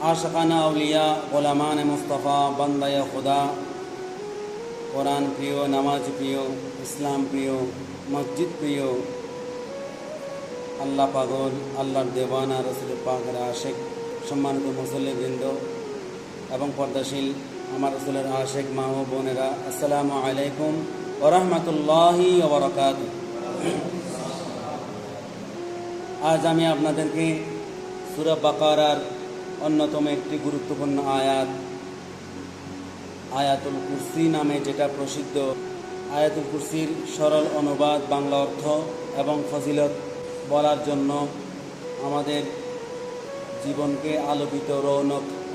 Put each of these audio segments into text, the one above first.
আশাকানা আউলিয়া গোলামান মুস্তফা বান্দায়া খুদা, কোরআন প্রিয়, নামাজ প্রিয়, ইসলাম প্রিয়, মসজিদ প্রিয়, আল্লাহ পাগল, আল্লাহর দেওয়ানা, রসুল পাকের আশেক, সম্মানিত মুসল্লিবৃন্দ এবং পর্দাশীল আমার রসুলের আশেক মা ও বোনেরা, আসসালামু আলাইকুম ওয়া রাহমাতুল্লাহি ওয়া বারাকাতুহু। আজ আমি আপনাদেরকে সূরা বাকারার অন্যতম একটি গুরুত্বপূর্ণ আয়াতুল কুরসি নামে যেটা প্রসিদ্ধ, আয়াতুল কুরসির সরল অনুবাদ, বাংলা অর্থ এবং ফজিলত বলার জন্য আমাদের জীবনকে আলোকিত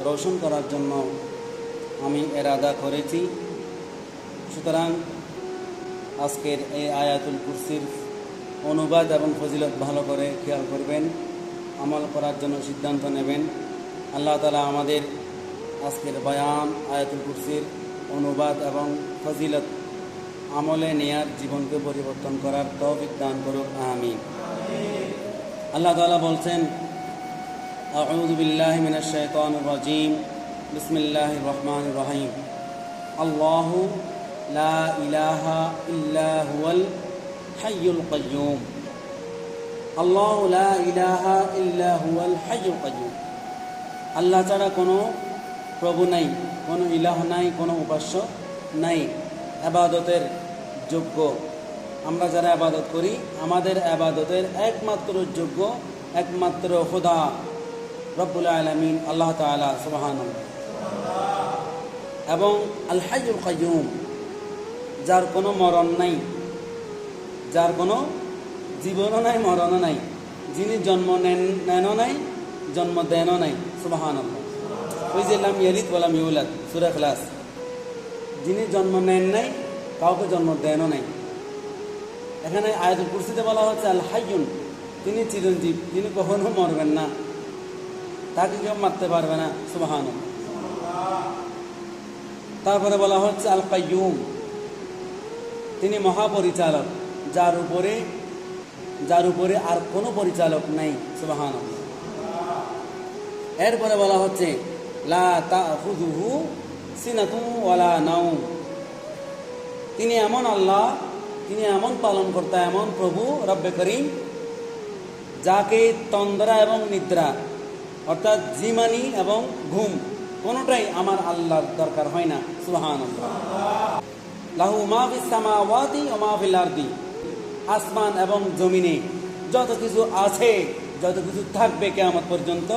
রোশন করার জন্য আমি এরাদা করেছি। সুতরাং আজকের এই আয়াতুল কুরসির অনুবাদ এবং ফজিলত ভালো করে খেয়াল করবেন, আমল করার জন্য সিদ্ধান্ত নেবেন। আল্লাহ তাআলা আমাদের আজকের বয়ান আয়াতুল কুরসির অনুবাদ এবং ফজিলত আমলে নেয়ার, জীবনকে পরিবর্তন করার তৌফিক দান করুক, আমিন। আল্লাহ তাআলা বলছেন, আউযু বিল্লাহি মিনাশ শাইতানির রাজীম, বিসমিল্লাহির রহমানির রহিম। আল্লাহু লা ইলাহা ইল্লা হুয়াল হাইয়ুল কাইয়্যুম। আল্লাহু লা ইলাহা ইল্লা হুয়াল হাইয়ুল কাইয়্যুম। আল্লাহ ছাড়া কোনো প্রভু নাই, কোনো ইলাহ নাই, কোনো উপাস্য নাই, ইবাদতের যোগ্য। আমরা যারা ইবাদত করি, আমাদের ইবাদতের একমাত্র যোগ্য, একমাত্র খোদা রব্বুল আলামিন আল্লাহ তাআলা সুবহানাল্লাহ। এবং আল হাইয়ুল কাইয়্যুম, যার কোনো মরণ নাই, যার কোনো জীবনও নাই, মরণও নাই, যিনি জন্ম নেনও নাই, জন্ম দেনও নাই, সুবহানাল্লাহ। ওই যে লাম ইয়ালিদ ওয়া লাম ইউলাদ, সূরা ইখলাস। যিনি জন্ম নেন নাই, কাউকে জন্ম দেনও নাই। এখানে আয়াতুল কুরসিতে বলা হচ্ছে আল হাইয়ুন, তিনি চিরঞ্জীব, তিনি কখনো মরবেন না, তাকে কেউ মারতে পারবে না, সুবহানাল্লাহ। তারপরে বলা হচ্ছে আল কাইয়্যুম, তিনি মহাপরিচালক, যার উপরে আর কোনো পরিচালক নাই, সুবহানাল্লাহ। এরপরে বলা হচ্ছে লা তাখুযুহু সিনাতুন ওয়ালা নাওম, তিনি এমন আল্লাহ, তিনি এমন পালনকর্তা, এমন প্রভু রব্বে করিম, যাকে তন্দ্রা এবং নিদ্রা অর্থাৎ জিমানি এবং ঘুম কোনোটাই আমার আল্লাহর দরকার হয় না, সুবহানাল্লাহ। লাহু মা ফিস সামাওয়াতি ওয়া মা ফিল আরদি, আসমান এবং জমিনে যত কিছু আছে, যত কিছু থাকবে কিয়ামত পর্যন্ত,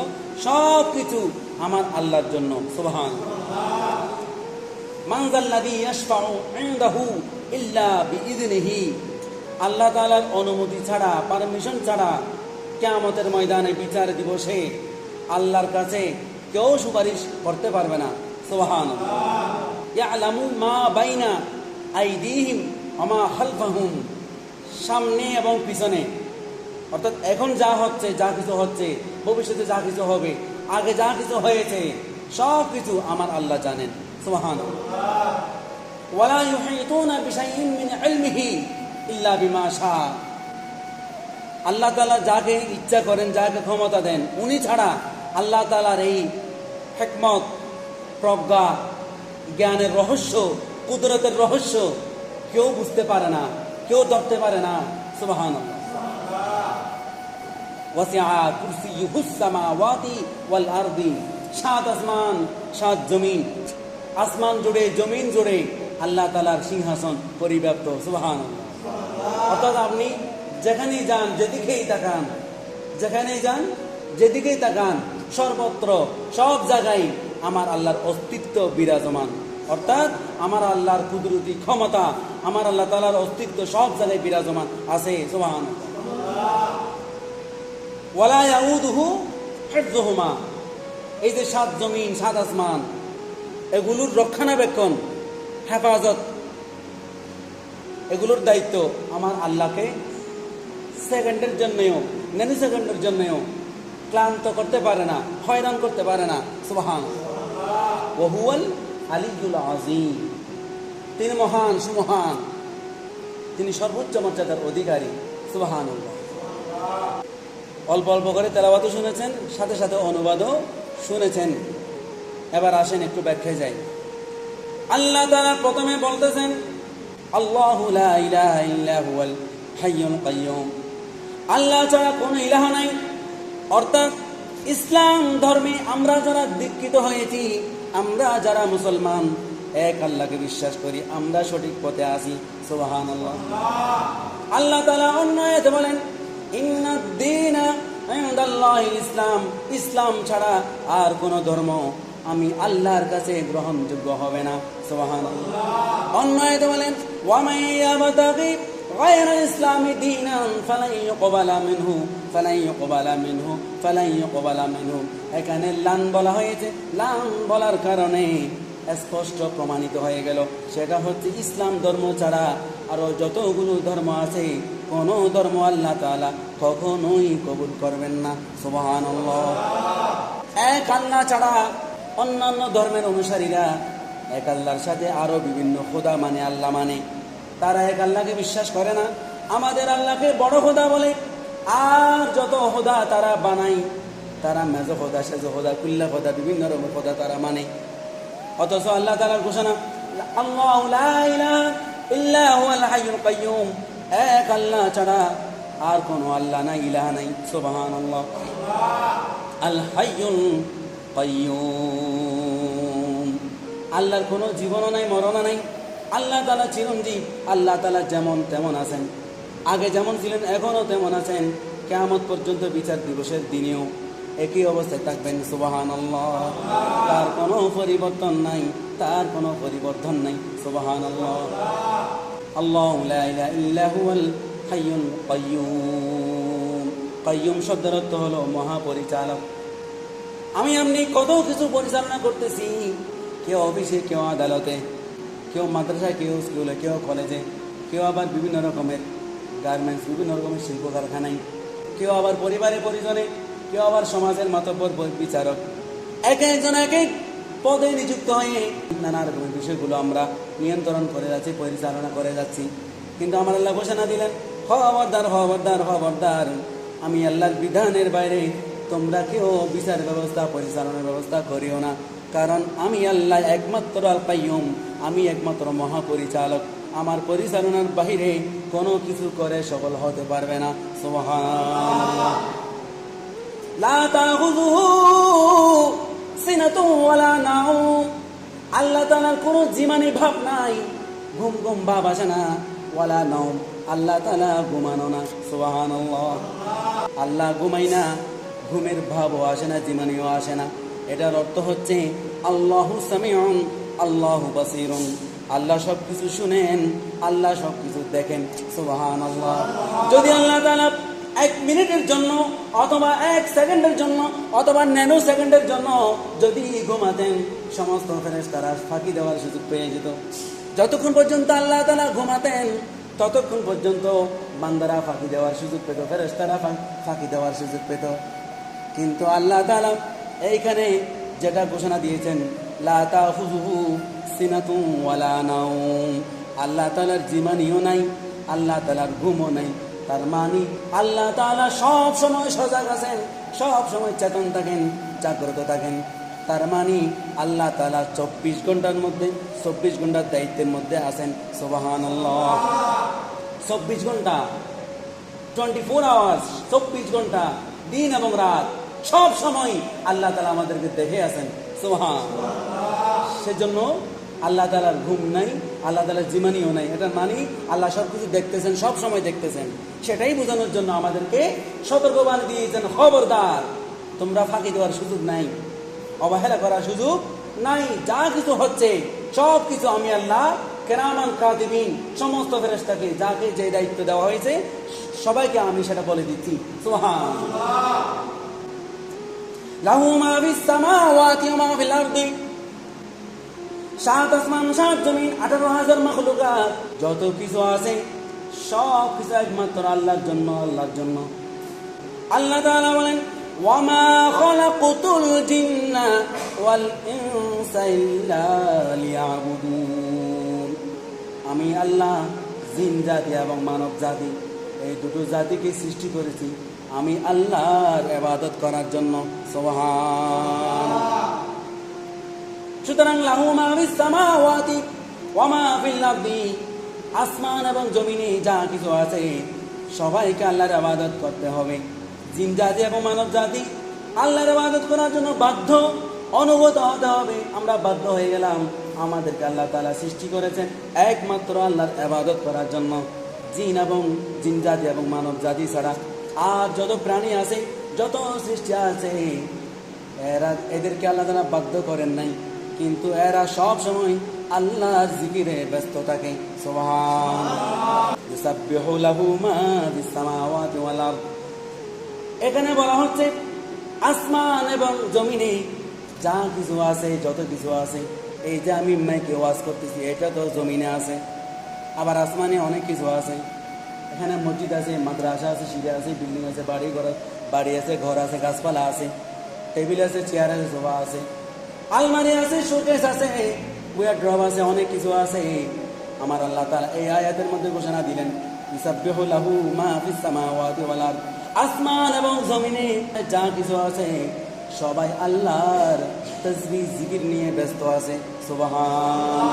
সব কিছু আমার আল্লাহর জন্য, সুবহানাল্লাহ। মান যাল্লাযী ইয়াশফাউ ইনদাহু ইল্লা বিইযনিহি, আল্লাহ তাআলার অনুমতি ছাড়া, পারমিশন ছাড়া কিয়ামতের ময়দানে, বিচার দিবসে আল্লাহর কাছে কেউ সুপারিশ করতে পারবে না, সুবহানাল্লাহ। ইয়ালামু মা বাইনা আইদিহিম ওয়া মা খালফাহুম, সামনে এবং পিছনে, অর্থাৎ এখন যা হচ্ছে, যা কিছু হচ্ছে, ভবিষ্যতে যা কিছু হবে, আগে যা কিছু হয়েছে, সব কিছু আমার আল্লাহ জানেন, সুবহানাল্লাহ। ওয়ালা ইউহিতুনা বিশাইইন মিন ইলমিহি ইল্লা বিমা শা, আল্লাহ তাআলা যাকে ইচ্ছা করেন, যাকে ক্ষমতা দেন, উনি ছাড়া আল্লাহ তাআলার এই হিকমত, প্রজ্ঞা, জ্ঞানের রহস্য, কুদরতের রহস্য কেউ বুঝতে পারে না, কেউ ধরতে পারে না, সুবহানাল্লাহ। ওয়াসিআ কুরসিয়ুহুস সামাওয়াতি ওয়াল আরদি, সাত আসমান, সাত জমিন, আসমান জুড়ে, জমিন জুড়ে আল্লাহ তাআলার সিংহাসন পরিব্যাপ্ত, সুবহানাল্লাহ। অর্থাৎ আপনি যেখানেই যান, যেদিকেই তাকান, যেখানেই যান, যেদিকেই তাকান, সর্বত্র, সব জায়গায় আমার আল্লাহর অস্তিত্ব বিরাজমান, অর্থাৎ আমার আল্লাহর কুদরতি ক্ষমতা, আমার আল্লাহ তাআলার অস্তিত্ব সব জায়গায় বিরাজমান আছে, সুবহানাল্লাহ। ওয়ালা ইয়াউদুহু হিফযুহুমা, এই যে সাত জমিন, সাত আসমান, এগুলোর রক্ষণাবেক্ষণ, হেফাজত, এগুলোর দায়িত্ব আমার আল্লাহকে সেকেন্ডের জন্যও, ন্যানো সেকেন্ডের জন্যও ক্লান্ত করতে পারে না, হয়রান করতে পারে না, সুবহানাল্লাহ। ওয়া হুয়াল আলিয়্যুল আযীম, তিনি মহান, সুমহান, তিনি সর্বোচ্চ মর্যাদার অধিকারী, সুবহানাল্লাহ। অল্প অল্প করে তেলাওয়াতও শুনেছেন, সাথে সাথে অনুবাদও শুনেছেন। এবার আসেন একটু ব্যাখ্যায় যাই। আল্লাহ তাআলা প্রথমে বলতেছেন আল্লাহু লা ইলাহা ইল্লা হুয়াল হাইয়ুল কাইয়্যুম, আল্লাহ ছাড়া কোনো ইলাহ নাই। অর্থাৎ ইসলাম ধর্মে আমরা যারা দীক্ষিত হয়েছি, আমরা যারা মুসলমান, এক আল্লাহকে বিশ্বাস করি, আমরা সঠিক পথে আছি। সুবহানাল্লাহ। আল্লাহ তাআলা অন্য আয়াতে বলেন ইন্নাদ-দীনা ইনদাল্লাহিল ইসলাম, ইসলাম ছাড়া আর কোন ধর্ম আমি আল্লাহর কাছে গ্রহণযোগ্য হবে না। সুবহানাল্লাহ। অন্য আয়াতে বলেন ওয়া মান ইয়াবতাগি গায়রাল ইসলামি দীনান ফালান ইউকবালা মিনহু। এখানে লান বলা হয়েছে। লান বলার কারণে স্পষ্ট প্রমাণিত হয়ে গেল সেটা হচ্ছে ইসলাম ধর্ম ছাড়া আরো যতগুলো ধর্ম আছে কোন ধর্ম আল্লাহ তাআলা কখনোই কবুল করবেন না। সুবহানাল্লাহ। এক আল্লাহ ছাড়া অন্যান্য ধর্মের অনুসারীরা এক আল্লাহর সাথে আরো বিভিন্ন খোদা মানে, আল্লাহ মানে, তারা এক আল্লাহকে বিশ্বাস করে না। আমাদের আল্লাহকে বড় খোদা বলে, আর যত খোদা তারা বানায় তারা মেজো খোদা, সেজো খোদা, কুল্লা খোদা, বিভিন্ন রকমের খোদা তারা মানে। অথচ আল্লাহ তাআলার ঘোষণা আল্লাহু লা ইলাহা ইল্লা হুয়াল হাইয়ুল কাইয়্যুম, এক আল্লাহ ছাড়া আর কোনো আল্লাহ নাই, ইলাহ নাই। সুবহানাল্লাহ। আল হাইয়ুল কাইয়্যুম, আল্লাহর কোনো জীবনও নাই, মরণও নাই। আল্লাহ তাআলা চিরঞ্জীব। আল্লাহ তাআলা যেমন তেমন আছেন, আগে যেমন ছিলেন এখনো তেমন আছেন, কিয়ামত পর্যন্ত বিচার দিবসের দিনেও একই অবস্থায় থাকবেন। সুবহানাল্লাহ। তার কোনো পরিবর্তন নাই, তার কোনো পরিবর্তন নাই। সুবহানাল্লাহ। আল্লাহু লা ইলাহা ইল্লা হুয়াল হাইয়ুল কাইয়্যুম। কাইয়্যুম শব্দের অর্থ হলো মহাপরিচালক। আমি আপনি কত কিছু পরিচালনা করতেছি, কেউ অফিসে, কেউ আদালতে, কেউ মাদ্রাসায়, কেউ স্কুলে, কেউ কলেজে, কেউ আবার বিভিন্ন রকমের গার্মেন্টস, বিভিন্ন রকমের শিল্প কারখানায়, কেউ আবার পরিবারে পরিজনে, কেউ আবার সমাজের মাতব্বর বিচারক। এক একজন এক এক পদে নিযুক্ত হয়ে নানা রকমের বিষয়গুলো আমরা নিয়ন্ত্রণ করে যাচ্ছি, পরিচালনা করে যাচ্ছি। কিন্তু আমার আল্লাহ ঘোষণা দিলেন খবরদার, খবরদার, খবরদার, আমি আল্লাহর বিধানের বাইরে তোমরা কেউ বিচার ব্যবস্থা, পরিচালনার ব্যবস্থা করিও না। কারণ আমি আল্লাহ একমাত্র আল কাইয়্যুম, আমি একমাত্র মহাপরিচালক। আমার পরিচালনার বাহিরে কোনো কিছু করে সফল হতে পারবে না। সুবহানাল্লাহ। লা তাখুযুহু সিনাতুন ওয়ালা নাওম, আল্লাহ তাআলার কোনো জিমানি ভাব নাই, ঘুম ঘুম ভাব আসে না। ওয়ালা নাওম, আল্লাহ তাআলা ঘুমানো না। সুবহানাল্লাহ। আল্লাহ ঘুমাই না, ঘুমের ভাবও আসে না, জিমানিও আসে না। এটার অর্থ হচ্ছে আল্লাহু সামিউন আল্লাহু বাসীরুন, আল্লাহ সবকিছু শুনেন, আল্লাহ সবকিছু দেখেন। সুবহানাল্লাহ। যদি আল্লাহ তাআলা 1 মিনিটের জন্য অথবা 1 সেকেন্ডের জন্য অথবা ন্যানো সেকেন্ডের জন্য যদি ঘুমাতেন, সমস্ত ফেরেশতারা ফাঁকি দেওয়ার সুযোগ পেয়ে যেত। যতক্ষণ পর্যন্ত আল্লাহ তাআলা ঘুমাতেন ততক্ষণ পর্যন্ত বান্দারা ফাঁকি দেওয়ার সুযোগ পেত, ফেরেশতারা ফাঁকি দেওয়ার সুযোগ পেত। কিন্তু আল্লাহ তাআলা এইখানে যেটা ঘোষণা দিয়েছেন লা তাখুযুহু সিনাতুন ওয়ালা নাওম, আল্লাহ তাআলার জিমানিও নাই, আল্লাহ তাআলার ঘুমও নাই। তার মানে আল্লাহ তাআলা সব সময় সজাগ আছেন, সব সময় চেতন থাকেন, জাগ্রত থাকেন। তার মানে আল্লাহ তাআলা 24 ঘন্টার মধ্যে 24 ঘন্টার দায়িত্বের মধ্যে আছেন। সুবহানাল্লাহ। 24 ঘন্টা, 24 আওয়ার্স, 24 ঘন্টা, দিন এবং রাত, সব সময় আল্লাহ তাআলা আমাদেরকে দেখে আছেন। সুবহানাল্লাহ। সেজন্য আল্লাহ তাআলার ঘুম নাই, আল্লাহ তাআলার জিমানিও নাই। এটার মানে আল্লাহ সবকিছু দেখতেছেন, সব সময় দেখতেছেন। সেটাই বোঝানোর জন্য আমাদেরকে সতর্কবাণী দিয়েছেন, খবরদার, তোমরা ফাঁকি দেওয়ার সুযোগ নাই, অবহেলা করার সুযোগ নাই। যা কিছু হচ্ছে সব কিছু আমি আল্লাহ কিরামান কাতিবিন, সমস্ত ফেরেশতাকে যাকে যে দায়িত্ব দেওয়া হয়েছে সবাইকে আমি সেটা বলে দিচ্ছি। সুবহানাল্লাহ। লাহু মা ফিস সামাওয়াতি ওয়া মা ফিল আরদি, 7 আসমান 7 জমিন 18,000 মাখলুকাত, যত কিছু আছে সব কিছু একমাত্র আল্লাহর জন্য, আল্লাহর জন্য। আল্লাহ তাআলা বলেন ওয়া মা খালাকুতুল জিন্না ওয়াল ইনসা ইল্লা লিয়াবুদুন, আমি আল্লাহ জিন জাতি এবং মানব জাতি এই দুটো জাতিকে সৃষ্টি করেছি আমি আল্লাহর ইবাদত করার জন্য। সুবহান। সুতরাং লাহু মা ফিস সামাওয়াতি ওয়া মা ফিল আরদি, আসমান এবং জমিনে যা কিছু আছে সবাইকে আল্লাহর ইবাদত করতে হবে। জিন জাতি এবং মানব জাতি আল্লাহর ইবাদত করার জন্য বাধ্য, অনুগত হতে হবে। আমরা বাধ্য হয়ে গেলাম। আমাদেরকে আল্লাহ তাআলা সৃষ্টি করেছেন একমাত্র আল্লাহর ইবাদত করার জন্য। জিন জাতি এবং মানব জাতি ছাড়া আর যত প্রাণী আছে, যত সৃষ্টি আছে, এদেরকে আল্লাহ তাআলা বাধ্য করেন নাই, কিন্তু এরা সব সময় আল্লাহর জিকিরে ব্যস্ত থাকে। সুবহান। ইউসাব্বিহু লাহু মা ফিস সামাওয়াতি ওয়াল আরদ। এখানে বলা হচ্ছে আসমান এবং জমিনে যা কিছু আছে, যত কিছু আছে, এই যে আমি মাইকে ওয়াজ করতেছি এটা তো জমিনে আছে, আবার আসমানে অনেক কিছু আছে। এখানে মসজিদ আছে, মাদ্রাসা আছে, সিঁড়ি আছে, বিল্ডিং আছে, বাড়ি আছে, ঘর আছে, গাছপালা আছে, টেবিল আছে, চেয়ার আছে, সোফা আছে, আলমারি আছে, শোকেস আছে, ওয়ারড্রব আছে, অনেক কিছু আছে। আমার আল্লাহ তাআলা এই আয়াতের মধ্যে ঘোষণা দিলেন ইউসাব্বিহু লাহু মা ফিস সামাওয়াতি ওয়াল আরদ। আসমান এবং জমিনে যা কিছু আছে সবাই আল্লাহর তাসবিহ জিকির নিয়ে ব্যস্ত আছে। সুবহান।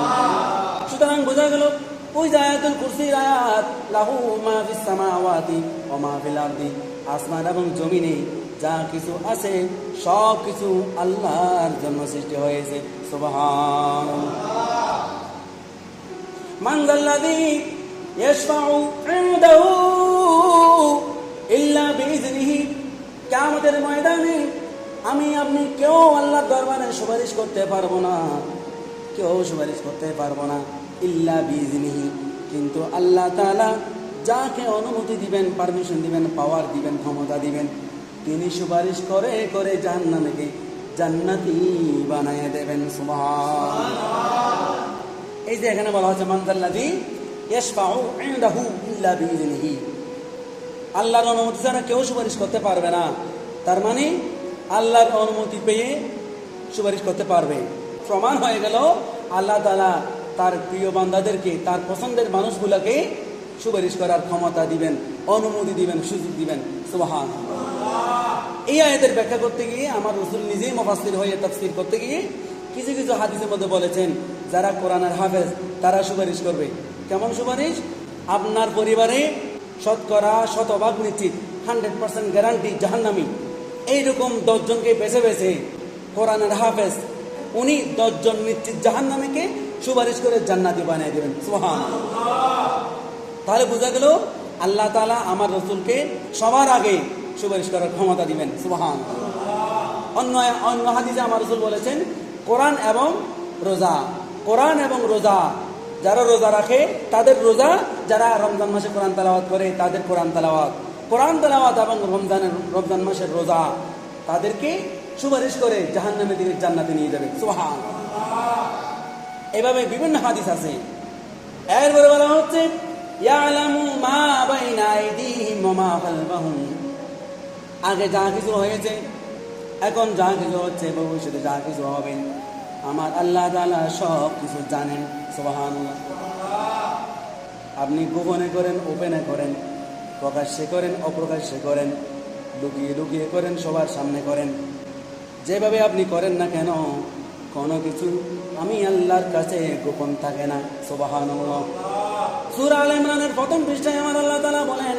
সুতরাং বোঝা গেল ওই যে আয়াতুল কুরসির আয়াত, লাহু মা ফিস সামাওয়াতি ওয়া মা ফিল আরদি, আসমান এবং জমিনে যা কিছু আছে সব কিছু আল্লাহর জন্য সৃষ্টি হয়েছে। সুবহান। মান যাল্লাযী ইয়াশফাউ ইনদাহু ইল্লা বিইজনিহি। কিয়ামতের ময়দানে আমি আপনি কেউ আল্লাহর দরবারে সুপারিশ করতে পারবো না, কেউ সুপারিশ করতে পারবো না ইল্লা বিইজনিহি, কিন্তু আল্লাহ তাআলা যাকে অনুমতি দিবেন, পারমিশন দিবেন, পাওয়ার দিবেন, ক্ষমতা দিবেন, তিনি সুপারিশ করে করে জাহান্নামীকে জান্নাতি বানায় দেবেন। সুবহান। এই যে এখানে বলা হচ্ছে মান যাল্লাযী ইয়াশফাউ ইনদাহু ইল্লা বিইজনিহি, আল্লাহর অনুমতি ছাড়া কেউ সুপারিশ করতে পারবে না। তার মানে আল্লাহর অনুমতি পেয়ে সুপারিশ করতে পারবে। প্রমাণ হয়ে গেল আল্লাহ তাআলা তার প্রিয় বান্দাদেরকে, তার পছন্দের মানুষগুলোকে সুপারিশ করার ক্ষমতা দিবেন, অনুমতি দিবেন, সুযোগ দিবেন। সুবহান। এই আয়াতের ব্যাখ্যা করতে গিয়ে আমার রাসূল নিজেই মুফাসসির হয়ে তাফসীর করতে গিয়ে কিছু কিছু হাদিসের মধ্যে বলেছেন যারা কোরআনের হাফেজ তারা সুপারিশ করবে। কেমন সুপারিশ? আপনার পরিবারে শতকরা 100% নিশ্চিত, 100% গ্যারান্টি জাহান্নামী, এইরকম 10 জনকে বেছে বেছে কোরআনের হাফেজ উনি 10 জন নিশ্চিত জাহান্নামীকে সুপারিশ করে জান্নাতি বানিয়ে দেবেন। সুবহানাল্লাহ। তাহলে বোঝা গেল আল্লাহ তাআলা আমার রাসূলকে সবার আগে সুপারিশ করার ক্ষমতা দিবেন। সুবহানাল্লাহ। অন্য হাদিসে আমার রাসূল বলেছেন কোরআন এবং রোজা, কোরআন এবং রোজা, যারা রোজা রাখে তাদের রোজা, যারা রমজান মাসে কোরআন তেলাওয়াত করে তাদের কোরআন তেলাওয়াত এবং রমজান মাসের রোজা তাদেরকে সুপারিশ করে জাহান্নামের দিকে জান্নাতে নিয়ে যাবে। সুবহানাল্লাহ। এভাবে বিভিন্ন হাদিস আছে। এরপরে বলা হচ্ছে ইয়ালামু মা বাইনা আইদিহিম ওয়া মা খালফাহুম, আগে যা কিছু হয়েছে, এখন যা কিছু হচ্ছে, ভবিষ্যতে যা কিছু হবে, আমার আল্লাহ তাআলা সব কিছু জানেন। সুবহানাল্লাহ। আপনি গোপনে করেন, ওপেনে করেন, প্রকাশ্যে করেন, অপ্রকাশ্যে করেন, লুকিয়ে লুকিয়ে করেন, সবার সামনে করেন, যেভাবে আপনি করেন না কেন কোনো কিছু আমি আল্লাহর কাছে গোপন থাকে না। সুবহানাল্লাহ। সূরা আলে ইমরানের প্রথম পৃষ্ঠায় আমার আল্লাহ তাআলা বলেন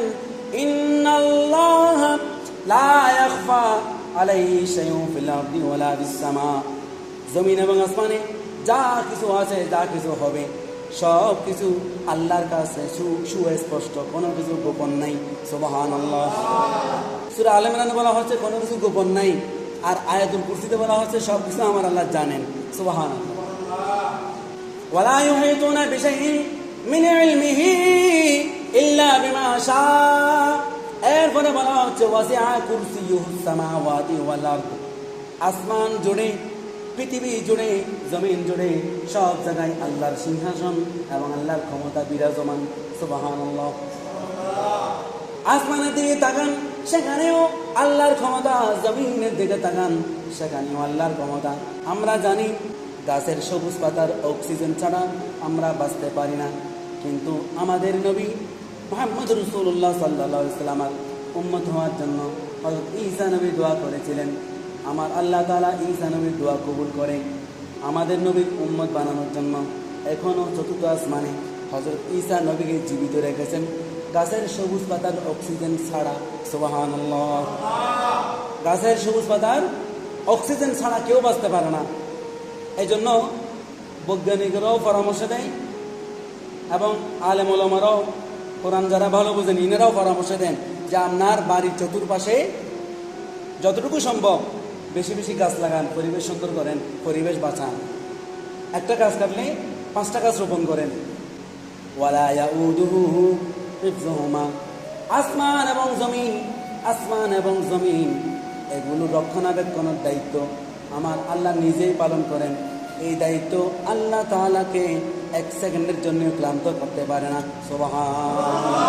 ইন্নাল্লাহা লা ইয়াখফা আলাইহি শাইউন ফিল আরদি ওয়ালা ফিস সামা, জমিন এবং আসমানে যা কিছু আছে, যা কিছু হবে, সব কিছু আল্লাহর কাছে সুস্পষ্ট, কোনো কিছু গোপন নাই। সুবহানাল্লাহ। সূরা আলে ইমরানে বলা হচ্ছে কোনো কিছু গোপন নাই, আর আয়াতুল কুরসিতে বলা হচ্ছে সব কিছু আমার আল্লাহ জানেন। সুবহানাল্লাহ। ওয়ালা ইউহিতুনা বিশাইইন মিন ইলমিহি ইল্লা বিমা শাআ, এরপরে বলা হচ্ছে ওয়াসিআ কুরসিয়ুহুস সামাওয়াতি ওয়াল আরদ, আসমান জুড়ে, পৃথিবী জুড়ে, জমিন জুড়ে সব জায়গায় আল্লাহর সিংহাসন এবং আল্লাহর ক্ষমতা বিরাজমান। সুবহানাল্লাহ। আসমানের দিকে তাকান, সেখানেও আল্লাহর ক্ষমতা, জমিনের দিকে তাকান, সেখানেও আল্লাহর ক্ষমতা। আমরা জানি গাছের সবুজ পাতার অক্সিজেন ছাড়া আমরা বাঁচতে পারি না, কিন্তু আমাদের নবী মুহাম্মদ রাসূলুল্লাহ সাল্লাল্লাহু আলাইহি ওয়াসাল্লাম উম্মত হওয়ার জন্য হযরত ঈসা নবী দোয়া করেছিলেন। আমার আল্লাহ তাআলা ঈসা নবীর দোয়া কবুল করে আমাদের নবীর উম্মত বানানোর জন্য এখনও চতুর্থ আসমানে হযরত ঈসা নবীকে জীবিত রেখেছেন গাছের সবুজ পাতার অক্সিজেন ছাড়া। সুবহানাল্লাহ। গাছের সবুজ পাতার অক্সিজেন ছাড়া কেউ বাঁচতে পারে না। এই জন্য বৈজ্ঞানিকরাও পরামর্শ দেয় এবং আলেম ওলামারাও, কোরআন যারা ভালো বোঝেন ইনারাও পরামর্শ দেন যে আপনার বাড়ির চতুর্পাশে যতটুকু সম্ভব বেশি বেশি গাছ লাগান, পরিবেশ সুন্দর করেন, পরিবেশ বাঁচান। একটা গাছ কাটলে 5টা গাছ রোপণ করেন। ওয়ালা ইয়াউদুহু হিফযুহুমা। আসমান এবং জমিন এগুলো রক্ষণাবেক্ষণের দায়িত্ব আমার আল্লাহ নিজেই পালন করেন। এই দায়িত্ব আল্লাহ তাআলাকে 1 সেকেন্ডের জন্য ক্লান্ত করতে পারে না। সুবহানাল্লাহ।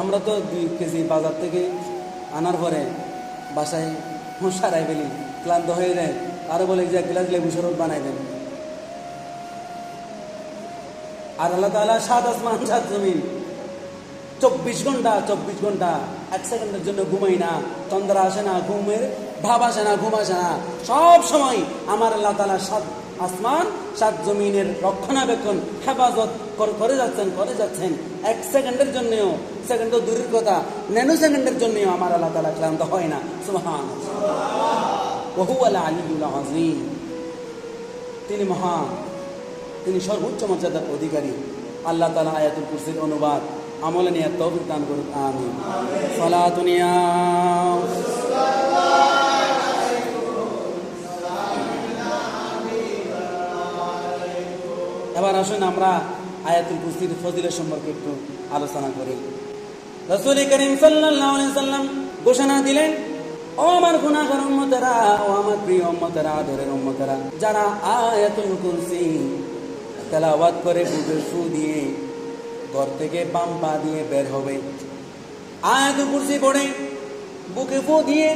আমরা তো 2 কেজি বাজার থেকে আনার পরে বাসায় সারাই ফেলি, ক্লান্ত হয়ে যায়, আরো বলে যে 1 গ্লাস লেবু শরবত বানাই দেন। আর আল্লাহ তাআলা 7 আসমান 7 জমিন 24 ঘন্টা 1 সেকেন্ডের জন্য ঘুমাই না, তন্দ্রা আসে না, ঘুমের ভাব আসে না, ঘুম আসে না। সব সময় আমার আল্লাহ তাআলা 7 আসমান 7 জমিনের রক্ষণাবেক্ষণ হেফাজত করে যাচ্ছেন। 1 সেকেন্ডের জন্যও, সেকেন্ড তো দূরের কথা, ন্যানো সেকেন্ডের জন্যও আমার আল্লাহ তাআলা ক্লান্ত হয় না। সুবহানাল্লাহ। ওয়া হুয়াল আলিয়্যুল আযীম। তিনি মহান, তিনি সর্বোচ্চ মর্যাদার অধিকারী। আল্লাহ তাআলা আয়াতুল কুরসির অনুবাদ আমলে নিয়ে তৌফিক দান করুন। আমিন। সালাতুন ইয়া এবার আসুন আমরা আয়াতুল কুরসির ফজিলত সম্পর্কে একটু আলোচনা করি। রাসূল করিম সাল্লাল্লাহু আলাইহি সাল্লাম ঘোষণা দিলেন, ও আমার গুনাহগার উম্মতেরা, ও আমার প্রিয় উম্মতেরা, আদরের উম্মতেরা, যারা আয়াতুল কুরসি তেলাওয়াত করে বুকে ফু দিয়ে ঘর থেকে বাম পা দিয়ে বের হবে, আয়াতুল কুরসি পড়ে বুকে ফু দিয়ে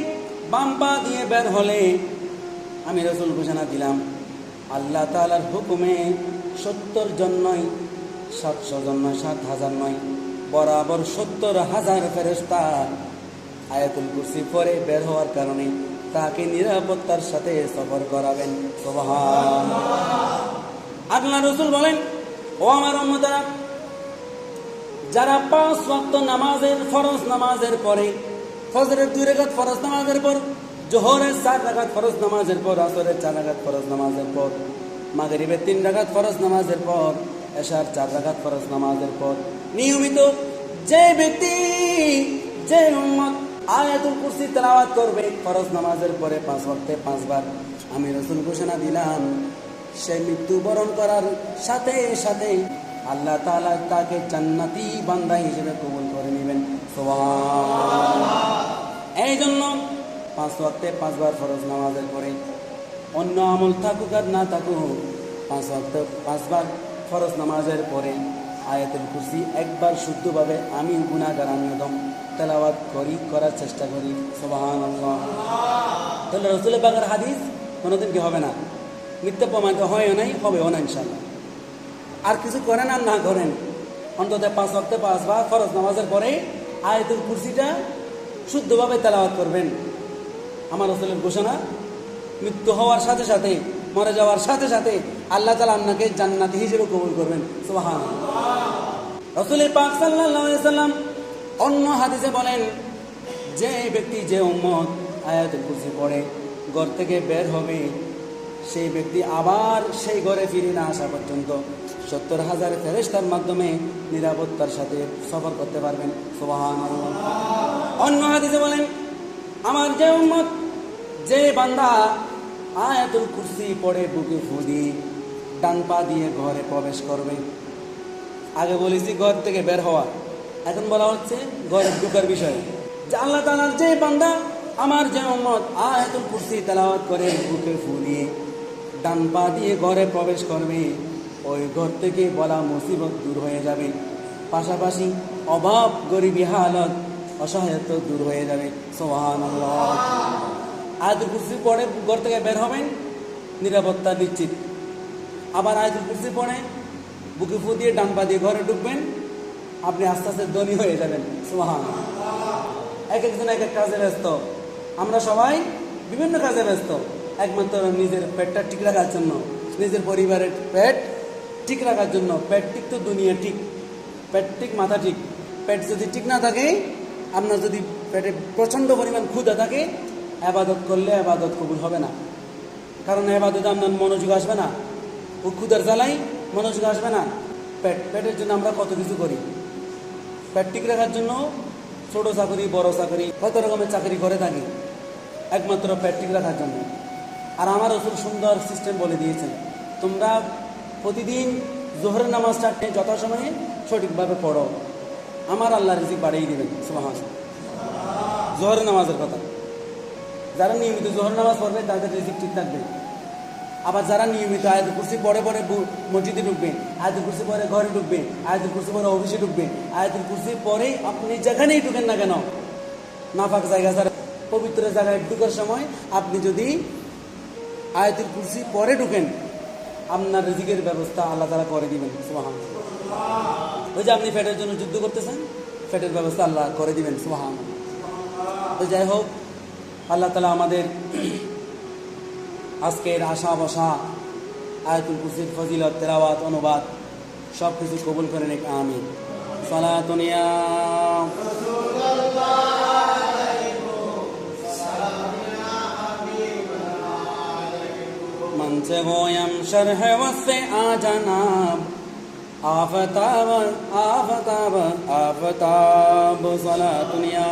বাম পা দিয়ে বের হলে আমি রাসূল ঘোষণা দিলাম আল্লাহ তাআলার হুকুমে 70 জন নয়, 700 জন নয়, 7,000 নয়, বরাবর 70,000 ফেরেশতা আয়াতুল কুরসি পড়ে বের হওয়ার কারণে তাকে নিরাপত্তার সাথে সফর করাবেন। সুবহানাল্লাহ। আল্লাহ রাসূল বলেন, ও আমার উম্মতেরা, যারা 5 ওয়াক্ত নামাজের ফরজ নামাজের পরে, ফজরের 2 রাকাত ফরজ নামাজের পর, জোহরের 4 রাকাত ফরজ নামাজের পর, আসরের 4 রাকাত ফরজ নামাজের পর, মাগরিবের 3 রাকাত ফরজ নামাজের পর, এশার 4 রাকাত ফরজ নামাজের পর নিয়মিত যে ব্যক্তি, যে উম্মত আয়াতুল কুরসি তেলাওয়াত করবে ফরজ নামাজের পরে 5 ওয়াক্তে 5 বার, আমি রাসূল ঘোষণা দিলাম সে মৃত্যুবরণ করার সাথে সাথে আল্লাহ তাআলা তাকে জান্নাতি বান্দা হিসেবে কবুল করে নেবেন। সুবহানাল্লাহ। এই জন্য 5 ওয়াক্তে 5 বার ফরজ নামাজের পরে অন্য আমল থাকুক আর না থাকুক, 5 ওয়াক্তে 5 বার ফরজ নামাজের পরে আয়াতুল কুরসি একবার শুদ্ধভাবে আমি গুনাহগার, আমি অদম তেলাওয়াত করার চেষ্টা করি। সুবহানাল্লাহ। তাহলে রাসূল পাকের হাদিস কোনোদিন কি হবে না, মিথ্যা প্রমাণিত হয়ও নাই, হবেও না ইনশাআল্লাহ। আর কিছু করেন আর না করেন, অন্তত 5 ওয়াক্তে 5 বার ফরজ নামাজের পরে আয়াতুল কুরসিটা শুদ্ধভাবে তেলাওয়াত করবেন। আমার রাসূলের ঘোষণা, মৃত্যু হওয়ার সাথে সাথে, মরে যাওয়ার সাথে সাথে আল্লাহ তাআলা আপনাকে জান্নাতি হিসেবে কবুল করবেন। সুবহানাল্লাহ। রাসূল পাক সাল্লাল্লাহু আলাইহি সাল্লাম অন্য হাদিসে বলেন, যে ব্যক্তি, যে উম্মত আয়াতুল কুরসি পড়ে ঘর থেকে বের হবে, সেই ব্যক্তি আবার সেই ঘরে ফিরে না আসা পর্যন্ত 70,000 ফেরেশতার মাধ্যমে নিরাপত্তার সাথে সফর করতে পারবেন। সুবহানাল্লাহ। অন্য হাদিসে বলেন, আমার যে উম্মত, যে বান্দা আয়াতুল কুরসি পড়ে বুকে ফু দিয়ে ডান পা দিয়ে ঘরে প্রবেশ করবে, আগে বলেছি ঘর থেকে বের হওয়া, এখন বলা হচ্ছে ঘরে ঢোকার বিষয়, যে আল্লাহ তাআলার যে বান্দা, আমার যে উম্মত আয়াতুল কুরসি তেলাওয়াত করে বুকে ফু দিয়ে ডান পা দিয়ে ঘরে প্রবেশ করবে, ওই ঘর থেকে বলা মুসিবত দূর হয়ে যাবে, পাশাপাশি অভাব, গরিবী হালত, অসহায়ত্ব দূর হয়ে যাবে। সুবহানাল্লাহ। আয়াতুল কুরসি পড়ে ঘর থেকে বের হবেন, নিরাপত্তা নিশ্চিত। আবার আয়াতুল কুরসি পড়ে বুকে ফু দিয়ে ডান পা দিয়ে ঘরে ঢুকবেন, আপনি আস্তে আস্তে ধনী হয়ে যাবেন। সুবহানাল্লাহ। এক একজন এক এক কাজে ব্যস্ত, আমরা সবাই বিভিন্ন কাজে ব্যস্ত, একমাত্র নিজের পেটটা ঠিক রাখার জন্য, নিজের পরিবারের পেট ঠিক রাখার জন্য। পেট ঠিক তো দুনিয়া ঠিক, পেট ঠিক মাথা ঠিক। পেট যদি ঠিক না থাকে, আপনার যদি পেটে প্রচণ্ড পরিমাণ ক্ষুধা থাকে, আবাদত করলে আবাদত কবুল হবে না। কারণ আবাদতে আপনার মনোযোগ আসবে না, ও ক্ষুধার জ্বালাই মনোযোগ আসবে না। পেটের জন্য আমরা কত কিছু করি। পেট ঠিক রাখার জন্য ছোট চাকরি, বড় চাকরি, কত রকমের চাকরি করে থাকি, একমাত্র পেট ঠিক রাখার জন্য। আর আমার রাসূল সুন্দর সিস্টেম বলে দিয়েছেন, তোমরা প্রতিদিন জোহরের নামাজটা যথাসময়ে সঠিকভাবে পড়ো, আমার আল্লাহ রিজিক বাড়িয়ে দেবেন। সুবহানাল্লাহ। জোহরের নামাজের কথা, যারা নিয়মিত জোহর নামাজ পড়বে তাদের রিজিক ঠিক থাকবে। আবার যারা নিয়মিত আয়াতুল কুরসি পড়ে পড়ে মসজিদে ঢুকবে, আয়াতুল কুরসি পরে ঘরে ঢুকবে, আয়াতুল কুরসি পরে অফিসে ঢুকবে, আয়াতুল কুরসি পরে আপনি যেখানেই ঢুকেন না কেন, নাপাক জায়গা ছাড়া পবিত্র জায়গায় ঢুকার সময় আপনি যদি আয়াতুল কুরসি পরে ঢুকেন, আপনার রিজিকের ব্যবস্থা আল্লাহ তাআলা করে দিবেন। সুবহানাল্লাহ। ওই যে আপনি পেটের জন্য যুদ্ধ করতেছেন, পেটের ব্যবস্থা আল্লাহ করে দিবেন। সুবহানাল্লাহ। তো যাই হোক, আল্লাহ তাআলা আমাদের আজকের আশা বসা আয়াতুল কুরসির ফজিলত, তেলাওয়াত, অনুবাদ সব কিছু কবুল করে নিক। আমিন। সালাতুন ইয়া من سے گویم شرح وصف آ جناب آفتاب آفتاب آفتاب صلاة یا